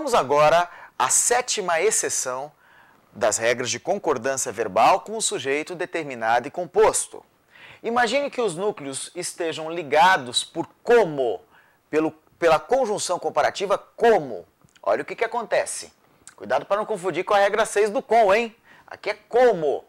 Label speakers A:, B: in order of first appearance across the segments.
A: Vamos agora à sétima exceção das regras de concordância verbal com o sujeito determinado e composto. Imagine que os núcleos estejam ligados por como, pela conjunção comparativa como. Olha o que acontece. Cuidado para não confundir com a regra 6 do com, hein? Aqui é como.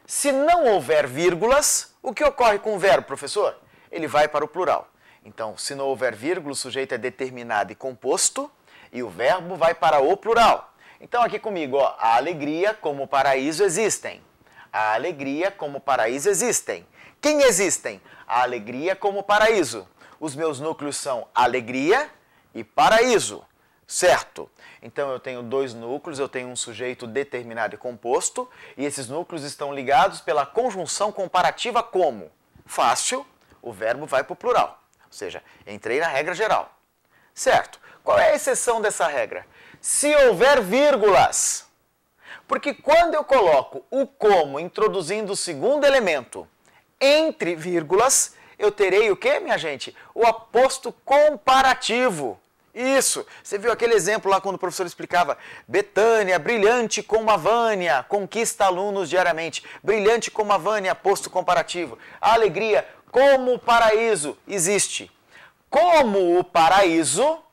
A: Se não houver vírgulas, o que ocorre com o verbo, professor? Ele vai para o plural. Então, se não houver vírgula, o sujeito é determinado e composto e o verbo vai para o plural. Então, aqui comigo, ó, a alegria como o paraíso existem. A alegria como o paraíso existem. Quem existem? A alegria como o paraíso. Os meus núcleos são alegria e paraíso, certo? Então, eu tenho dois núcleos, eu tenho um sujeito determinado e composto, e esses núcleos estão ligados pela conjunção comparativa como. Fácil, o verbo vai para o plural. Ou seja, entrei na regra geral. Certo. Qual é a exceção dessa regra? Se houver vírgulas. Porque quando eu coloco o como introduzindo o segundo elemento entre vírgulas, eu terei o quê, minha gente? O aposto comparativo. Isso. Você viu aquele exemplo lá quando o professor explicava Betânia, brilhante como a Vânia, conquista alunos diariamente. Brilhante como a Vânia, aposto comparativo. A alegria como o paraíso existe. Como o paraíso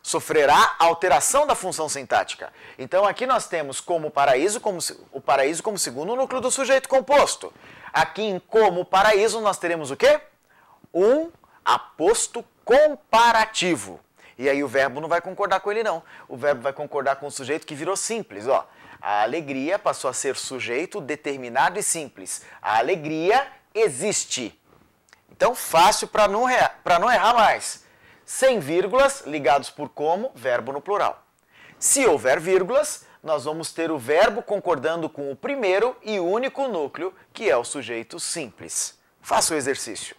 A: sofrerá alteração da função sintática. Então aqui nós temos como o paraíso como segundo núcleo do sujeito composto. Aqui em como o paraíso nós teremos o quê? Um aposto comparativo. E aí o verbo não vai concordar com ele não. O verbo vai concordar com o sujeito que virou simples, ó. A alegria passou a ser sujeito determinado e simples. A alegria existe. Então, fácil para não errar mais. Sem vírgulas, ligados por como, verbo no plural. Se houver vírgulas, nós vamos ter o verbo concordando com o primeiro e único núcleo, que é o sujeito simples. Faça o exercício.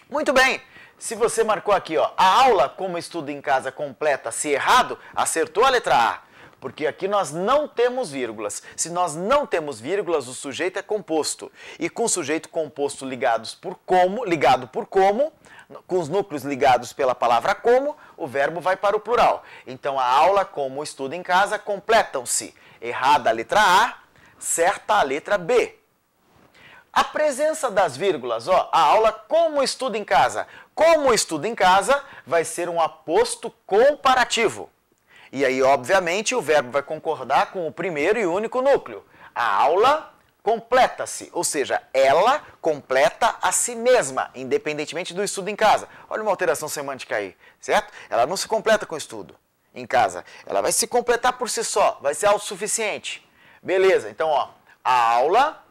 A: Muito bem. Se você marcou aqui, ó, a aula como estudo em casa completa-se errado, acertou a letra A. Porque aqui nós não temos vírgulas. Se nós não temos vírgulas, o sujeito é composto. E com o sujeito composto ligado por como, com os núcleos ligados pela palavra como, o verbo vai para o plural. Então a aula como estudo em casa completam-se. Errada a letra A, certa a letra B. A presença das vírgulas, ó, a aula como estudo em casa. Como estudo em casa vai ser um aposto comparativo. E aí, obviamente, o verbo vai concordar com o primeiro e único núcleo. A aula completa-se, ou seja, ela completa a si mesma, independentemente do estudo em casa. Olha uma alteração semântica aí, certo? Ela não se completa com o estudo em casa. Ela vai se completar por si só, vai ser autossuficiente. Beleza, então, ó, a aula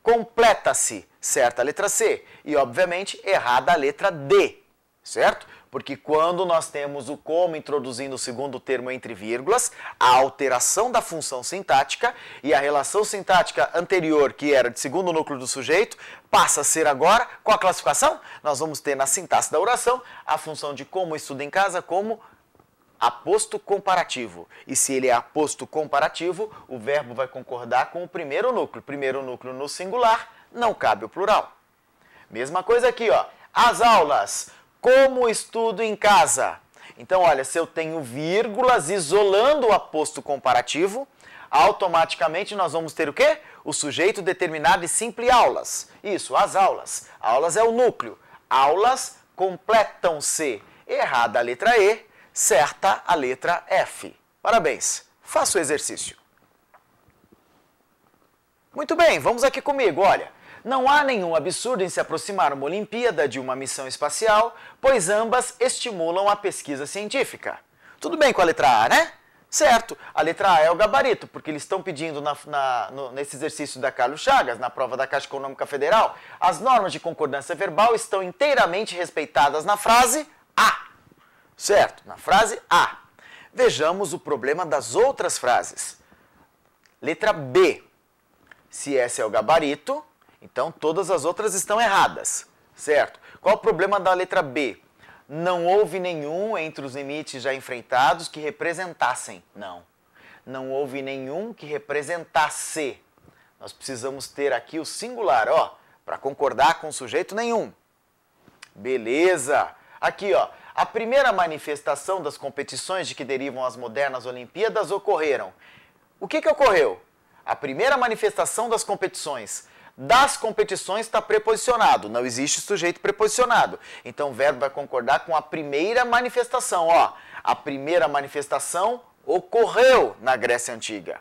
A: completa-se, certa a letra C. E, obviamente, errada a letra D, certo? Porque quando nós temos o como introduzindo o segundo termo entre vírgulas, a alteração da função sintática e a relação sintática anterior, que era de segundo núcleo do sujeito, passa a ser agora, com a classificação, nós vamos ter na sintaxe da oração a função de como estuda em casa como aposto comparativo. E se ele é aposto comparativo, o verbo vai concordar com o primeiro núcleo. Primeiro núcleo no singular, não cabe o plural. Mesma coisa aqui, ó. As aulas. Como estudo em casa? Então, olha, se eu tenho vírgulas isolando o aposto comparativo, automaticamente nós vamos ter o quê? O sujeito determinado e simples aulas. Isso, as aulas. Aulas é o núcleo. Aulas completam-se. Errada a letra E, certa a letra F. Parabéns. Faça o exercício. Muito bem, vamos aqui comigo, olha. Não há nenhum absurdo em se aproximar uma Olimpíada de uma missão espacial, pois ambas estimulam a pesquisa científica. Tudo bem com a letra A, né? Certo, a letra A é o gabarito, porque eles estão pedindo nesse exercício da Carlos Chagas, na prova da Caixa Econômica Federal, as normas de concordância verbal estão inteiramente respeitadas na frase A. Certo, na frase A. Vejamos o problema das outras frases. Letra B. Se esse é o gabarito, então todas as outras estão erradas, certo? Qual o problema da letra B? Não houve nenhum entre os limites já enfrentados que representassem. Não. Não houve nenhum que representasse. Nós precisamos ter aqui o singular, ó, para concordar com o sujeito nenhum. Beleza. Aqui, ó, A primeira manifestação das competições de que derivam as modernas Olimpíadas ocorreram. O que ocorreu? A primeira manifestação das competições está preposicionado, não existe sujeito preposicionado. Então o verbo vai concordar com a primeira manifestação. Ó, a primeira manifestação ocorreu na Grécia Antiga.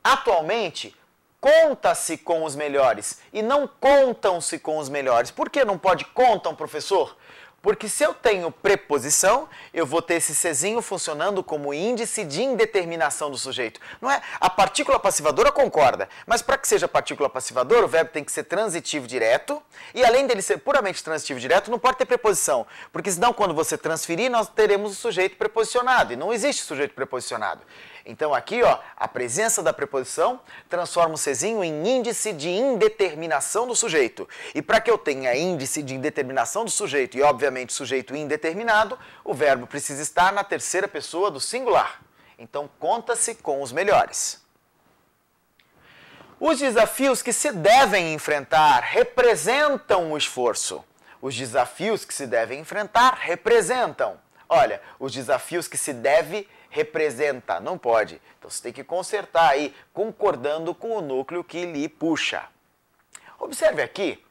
A: Atualmente, conta-se com os melhores e não contam-se com os melhores. Por que não pode contam, professor? Porque se eu tenho preposição, eu vou ter esse Czinho funcionando como índice de indeterminação do sujeito. Não é? A partícula passivadora concorda, mas para que seja partícula passivadora, o verbo tem que ser transitivo direto, e além dele ser puramente transitivo direto, não pode ter preposição, porque senão quando você transferir, nós teremos o sujeito preposicionado, e não existe sujeito preposicionado. Então aqui, ó, a presença da preposição transforma o Czinho em índice de indeterminação do sujeito. E para que eu tenha índice de indeterminação do sujeito e, obviamente, sujeito indeterminado, o verbo precisa estar na terceira pessoa do singular. Então, conta-se com os melhores. Os desafios que se devem enfrentar representam o esforço. Os desafios que se devem enfrentar representam. Olha, os desafios que se deve representa, não pode. Então você tem que consertar aí, concordando com o núcleo que lhe puxa. Observe aqui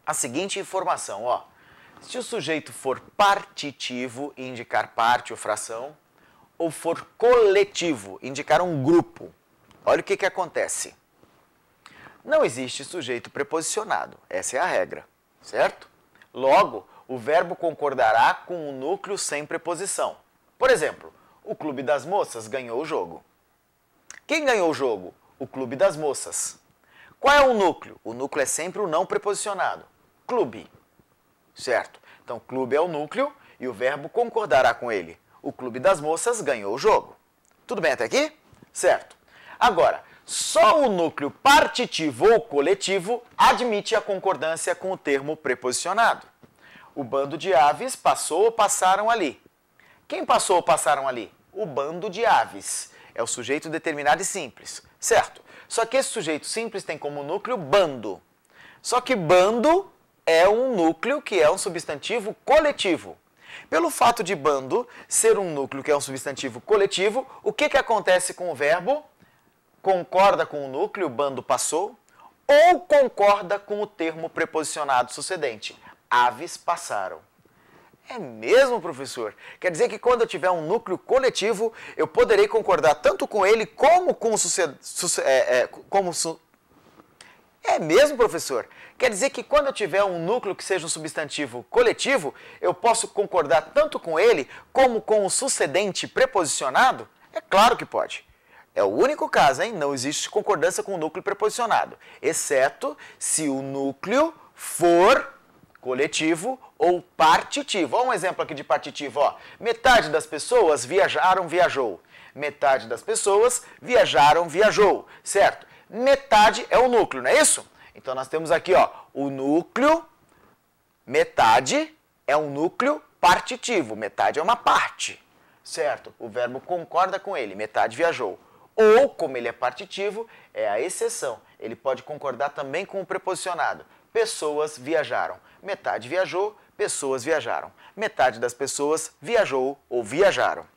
A: a seguinte informação, ó. Se o sujeito for partitivo, indicar parte ou fração, ou for coletivo, indicar um grupo, olha o que acontece. Não existe sujeito preposicionado, essa é a regra, certo? Logo, o verbo concordará com o núcleo sem preposição. Por exemplo, o Clube das Moças ganhou o jogo. Quem ganhou o jogo? O Clube das Moças. Qual é o núcleo? O núcleo é sempre o não preposicionado. Clube. Certo? Então, clube é o núcleo e o verbo concordará com ele. O Clube das Moças ganhou o jogo. Tudo bem até aqui? Certo. Agora, só o núcleo partitivo ou coletivo admite a concordância com o termo preposicionado. O bando de aves passou ou passaram ali. Quem passou ou passaram ali? O bando de aves. É o sujeito determinado e simples, certo? Só que esse sujeito simples tem como núcleo bando. Só que bando é um núcleo que é um substantivo coletivo. Pelo fato de bando ser um núcleo que é um substantivo coletivo, o que acontece com o verbo? Concorda com o núcleo, bando passou, ou concorda com o termo preposicionado sucedente, aves passaram. É mesmo, professor? Quer dizer que quando eu tiver um núcleo coletivo, eu poderei concordar tanto com ele como com o É mesmo, professor? Quer dizer que quando eu tiver um núcleo que seja um substantivo coletivo, eu posso concordar tanto com ele como com o sucedente preposicionado? É claro que pode. É o único caso, hein? Não existe concordância com o núcleo preposicionado, exceto se o núcleo for coletivo ou partitivo. Olha um exemplo aqui de partitivo, ó. Metade das pessoas viajaram, viajou. Metade das pessoas viajaram, viajou, certo? Metade é o núcleo, não é isso? Então nós temos aqui, ó, o núcleo, metade é um núcleo partitivo, metade é uma parte, certo? O verbo concorda com ele, metade viajou. Ou, como ele é partitivo, é a exceção. Ele pode concordar também com o preposicionado. Pessoas viajaram. Metade viajou, pessoas viajaram. Metade das pessoas viajou ou viajaram.